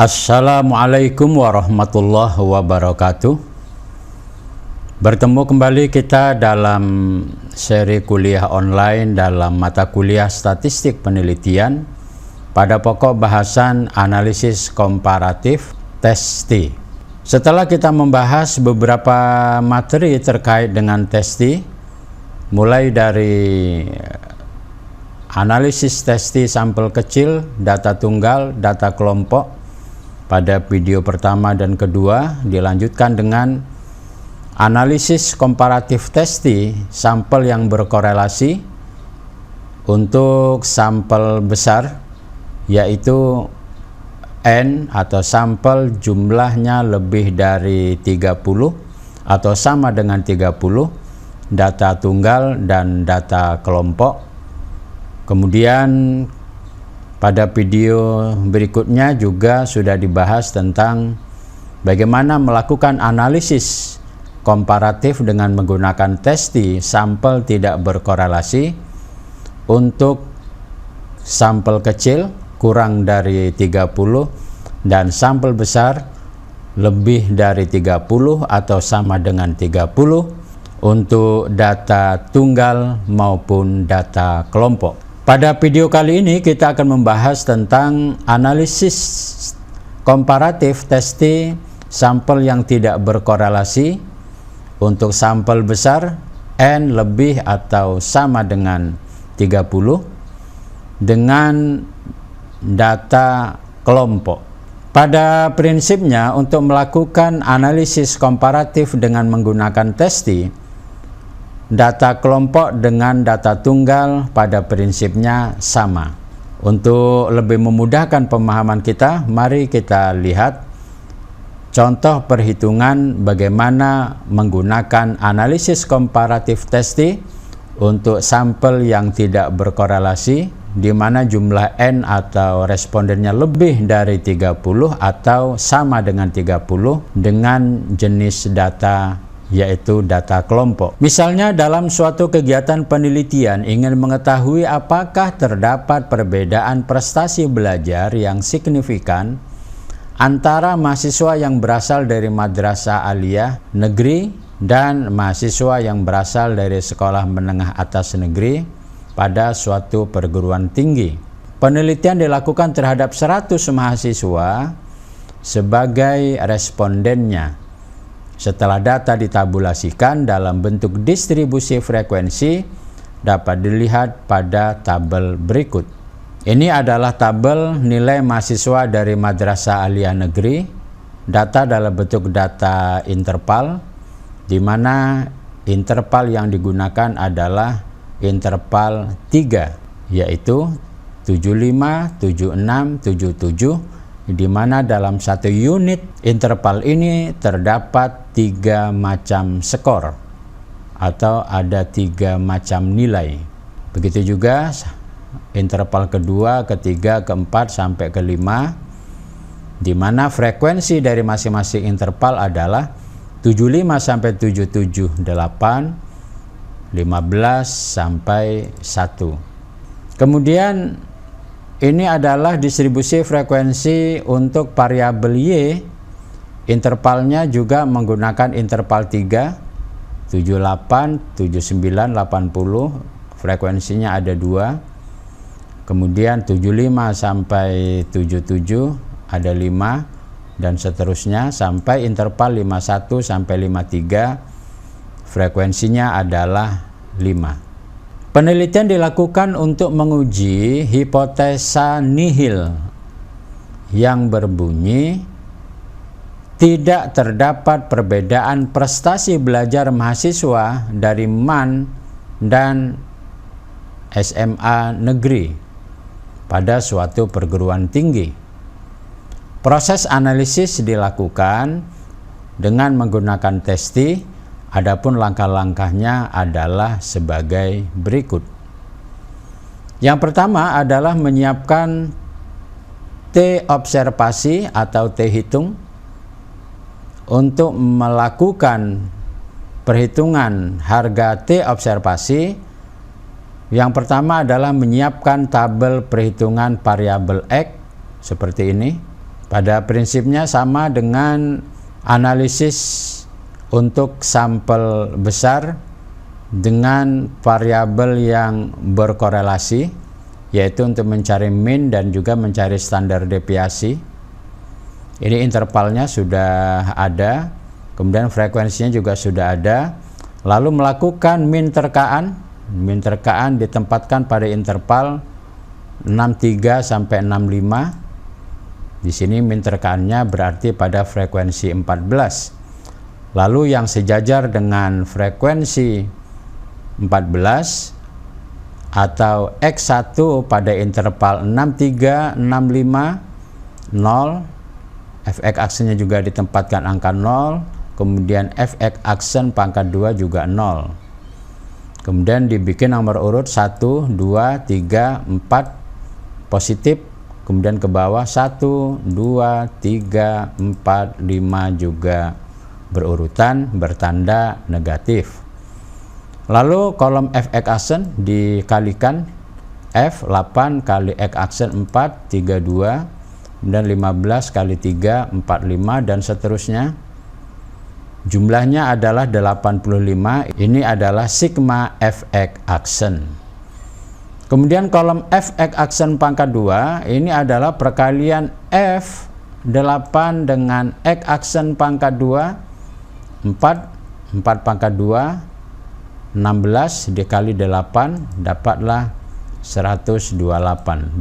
Assalamualaikum warahmatullahi wabarakatuh. Bertemu kembali kita dalam seri kuliah online dalam mata kuliah statistik penelitian pada pokok bahasan analisis komparatif TESTI. Setelah kita membahas beberapa materi terkait dengan TESTI, mulai dari analisis TESTI sampel kecil, data tunggal, data kelompok pada video pertama dan kedua, dilanjutkan dengan analisis komparatif TESTI sampel yang berkorelasi untuk sampel besar, yaitu N atau sampel jumlahnya lebih dari 30 atau sama dengan 30, data tunggal dan data kelompok. Kemudian pada video berikutnya juga sudah dibahas tentang bagaimana melakukan analisis komparatif dengan menggunakan TESTI sampel tidak berkorelasi untuk sampel kecil kurang dari 30 dan sampel besar lebih dari 30 atau sama dengan 30 untuk data tunggal maupun data kelompok. Pada video kali ini kita akan membahas tentang analisis komparatif TESTI sampel yang tidak berkorelasi untuk sampel besar N lebih atau sama dengan 30 dengan data kelompok. Pada prinsipnya, untuk melakukan analisis komparatif dengan menggunakan TESTI, data kelompok dengan data tunggal pada prinsipnya sama. Untuk lebih memudahkan pemahaman kita, mari kita lihat contoh perhitungan bagaimana menggunakan analisis komparatif TESTI untuk sampel yang tidak berkorelasi, di mana jumlah N atau respondennya lebih dari 30 atau sama dengan 30 dengan jenis data yaitu data kelompok. Misalnya dalam suatu kegiatan penelitian ingin mengetahui apakah terdapat perbedaan prestasi belajar yang signifikan antara mahasiswa yang berasal dari madrasah aliyah negeri dan mahasiswa yang berasal dari sekolah menengah atas negeri pada suatu perguruan tinggi. Penelitian dilakukan terhadap 100 mahasiswa sebagai respondennya. Setelah data ditabulasikan dalam bentuk distribusi frekuensi, dapat dilihat pada tabel berikut. Ini adalah tabel nilai mahasiswa dari madrasah aliyah negeri, data dalam bentuk data interval, di mana interval yang digunakan adalah interval 3, yaitu 75, 76, 77, di mana dalam satu unit interval ini terdapat 3 macam skor atau ada 3 macam nilai. Begitu juga interval kedua, ketiga, keempat sampai kelima, di mana frekuensi dari masing-masing interval adalah 75 sampai 778, 15 sampai 1. Kemudian ini adalah distribusi frekuensi untuk variabel Y. Intervalnya juga menggunakan interval 3, 78, 79, 80, frekuensinya ada 2. Kemudian 75 sampai 77 ada 5 dan seterusnya sampai interval 51 sampai 53 frekuensinya adalah 5. Penelitian dilakukan untuk menguji hipotesa nihil yang berbunyi tidak terdapat perbedaan prestasi belajar mahasiswa dari MAN dan SMA negeri pada suatu perguruan tinggi. Proses analisis dilakukan dengan menggunakan TESTI, adapun langkah-langkahnya adalah sebagai berikut. Yang pertama adalah menyiapkan T observasi atau T hitung untuk melakukan perhitungan harga T observasi. Yang pertama adalah menyiapkan tabel perhitungan variabel X seperti ini. Pada prinsipnya sama dengan analisis untuk sampel besar dengan variabel yang berkorelasi, yaitu untuk mencari mean dan juga mencari standar deviasi. Ini intervalnya sudah ada, kemudian frekuensinya juga sudah ada. Lalu melakukan mean terkaan. Mean terkaan ditempatkan pada interval 63 sampai 65. Di sini mean terkaannya berarti pada frekuensi 14. Lalu yang sejajar dengan frekuensi 14 atau X1 pada interval 63, 65, 0. Fx aksennya juga ditempatkan angka 0. Kemudian Fx aksen pangkat 2 juga 0. Kemudian dibikin nomor urut 1, 2, 3, 4 positif. Kemudian ke bawah 1, 2, 3, 4, 5 juga berurutan bertanda negatif. Lalu kolom Fx aksen dikalikan F 8 kali X aksen 4, 32, kemudian 15 kali 3, 45 dan seterusnya. Jumlahnya adalah 85. Ini adalah sigma Fx aksen. Kemudian kolom Fx aksen pangkat 2 ini adalah perkalian F8 dengan X aksen pangkat 2, 4 pangkat 2, 16 dikali 8 dapatlah 128.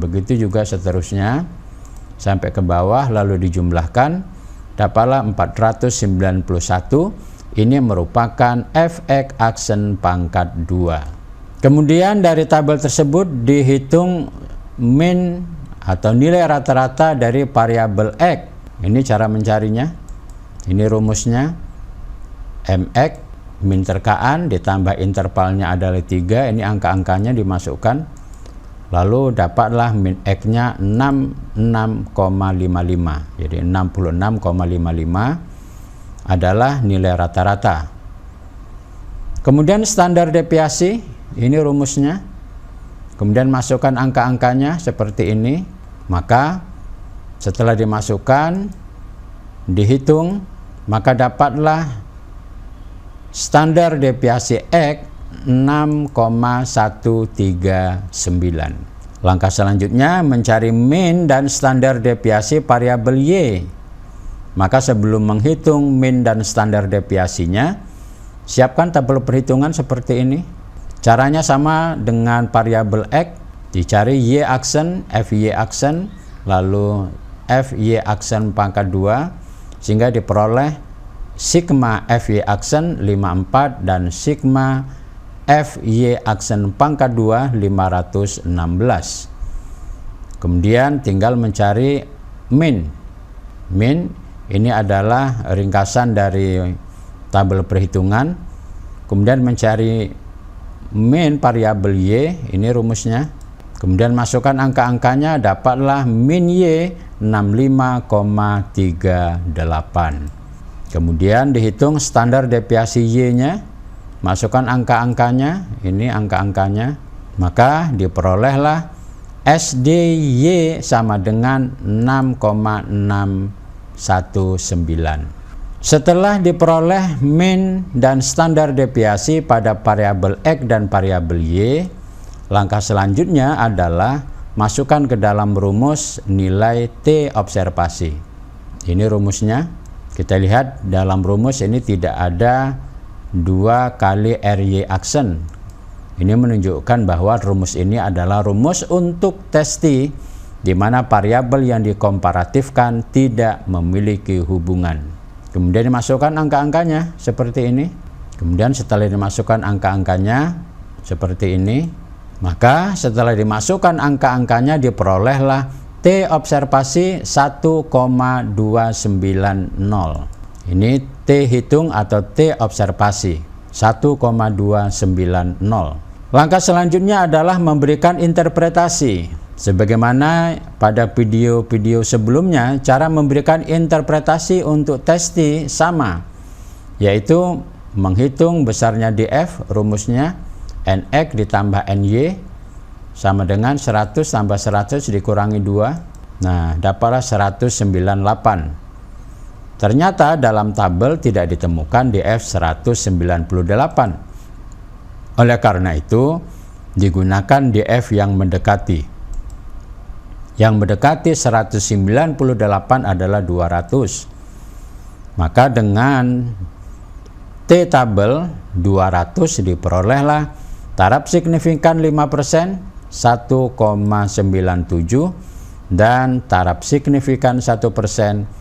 Begitu juga seterusnya sampai ke bawah, lalu dijumlahkan dapatlah 491. Ini merupakan Fx aksen pangkat 2. Kemudian dari tabel tersebut dihitung mean atau nilai rata-rata dari variabel X. Ini cara mencarinya. Ini rumusnya. Mx mean terkaan ditambah intervalnya adalah 3. Ini angka-angkanya dimasukkan. Lalu dapatlah mean X-nya 66,55. Jadi 66,55 adalah nilai rata-rata. Kemudian standar deviasi. Ini rumusnya. Kemudian masukkan angka-angkanya seperti ini. Maka setelah dimasukkan, dihitung, maka dapatlah standar deviasi X 6,139. Langkah selanjutnya mencari mean dan standar deviasi variabel Y. Maka sebelum menghitung mean dan standar deviasinya, siapkan tabel perhitungan seperti ini. Caranya sama dengan variabel X, dicari Y aksen, Fy aksen, lalu Fy aksen pangkat 2, sehingga diperoleh sigma Fy aksen 54 dan sigma Fy aksen pangkat 2 516. Kemudian tinggal mencari mean. Mean ini adalah ringkasan dari tabel perhitungan. Kemudian mencari mean variabel Y, ini rumusnya. Kemudian masukkan angka-angkanya, dapatlah mean Y 65,38. Kemudian dihitung standar deviasi Y-nya, masukkan angka-angkanya, ini angka-angkanya, maka diperolehlah SDY sama dengan 6,619. Setelah diperoleh mean dan standar deviasi pada variabel X dan variabel Y, langkah selanjutnya adalah masukkan ke dalam rumus nilai T observasi. Ini rumusnya. Kita lihat dalam rumus ini tidak ada 2 kali RY aksen. Ini menunjukkan bahwa rumus ini adalah rumus untuk tes T, di mana variabel yang dikomparatifkan tidak memiliki hubungan. Kemudian dimasukkan angka-angkanya seperti ini. Kemudian setelah dimasukkan angka-angkanya seperti ini, maka setelah dimasukkan angka-angkanya diperolehlah T observasi 1,290. Ini T hitung atau T observasi 1,290. Langkah selanjutnya adalah memberikan interpretasi. Sebagaimana pada video-video sebelumnya, cara memberikan interpretasi untuk tes T sama, yaitu menghitung besarnya df, rumusnya nx ditambah ny sama dengan 100 tambah 100 dikurangi 2. Nah, dapatlah 198. Ternyata dalam tabel tidak ditemukan DF 198. Oleh karena itu, digunakan DF yang mendekati. Yang mendekati 198 adalah 200. Maka dengan T tabel 200 diperolehlah taraf signifikan 5% 1,97 dan taraf signifikan 1%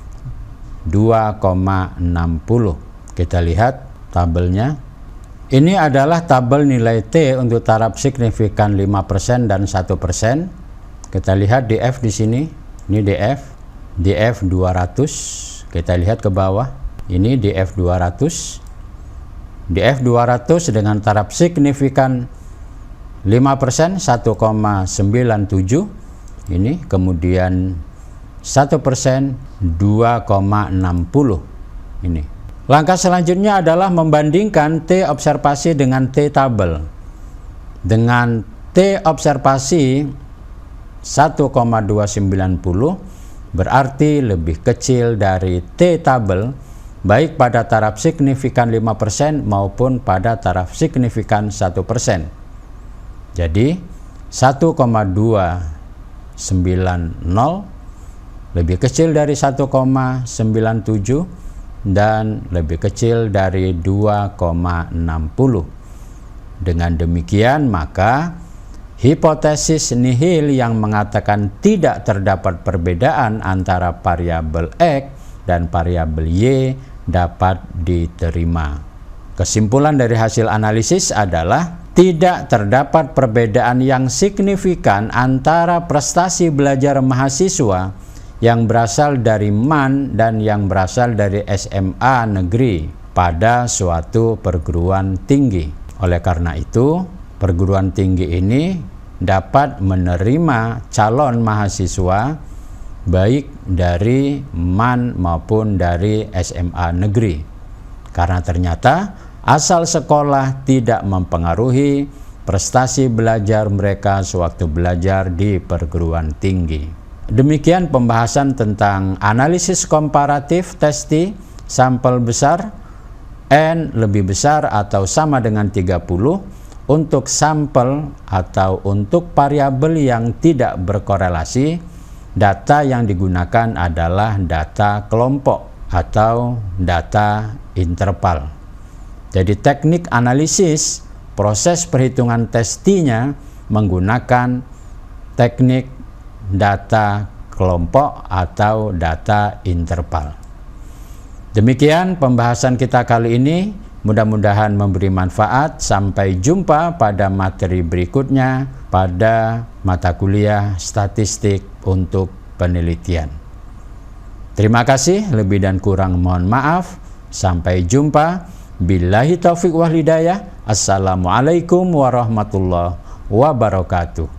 2,60. Kita lihat tabelnya. Ini adalah tabel nilai T untuk taraf signifikan 5% dan 1%. Kita lihat DF di sini. Ini DF 200. Kita lihat ke bawah. Ini DF 200. DF 200 dengan taraf signifikan 5% 1,97. Ini kemudian 1% 2,60. Ini. Langkah selanjutnya adalah membandingkan T observasi dengan T tabel. Dengan T observasi 1,290 berarti lebih kecil dari T tabel baik pada taraf signifikan 5% maupun pada taraf signifikan 1%. Jadi 1,290 lebih kecil dari 1,97 dan lebih kecil dari 2,60. Dengan demikian maka hipotesis nihil yang mengatakan tidak terdapat perbedaan antara variabel X dan variabel Y dapat diterima. Kesimpulan dari hasil analisis adalah tidak terdapat perbedaan yang signifikan antara prestasi belajar mahasiswa yang berasal dari MAN dan yang berasal dari SMA negeri pada suatu perguruan tinggi. Oleh karena itu, perguruan tinggi ini dapat menerima calon mahasiswa baik dari MAN maupun dari SMA negeri. Karena ternyata asal sekolah tidak mempengaruhi prestasi belajar mereka sewaktu belajar di perguruan tinggi. Demikian pembahasan tentang analisis komparatif tes T sampel besar N lebih besar atau sama dengan 30 untuk sampel atau untuk variabel yang tidak berkorelasi. Data yang digunakan adalah data kelompok atau data interval. Jadi teknik analisis proses perhitungan tes T-nya menggunakan teknik data kelompok atau data interval. Demikian pembahasan kita kali ini, mudah-mudahan memberi manfaat. Sampai jumpa pada materi berikutnya pada mata kuliah statistik untuk penelitian. Terima kasih, lebih dan kurang mohon maaf. Sampai jumpa. Billahi taufiq wal hidayah. Assalamualaikum warahmatullahi wabarakatuh.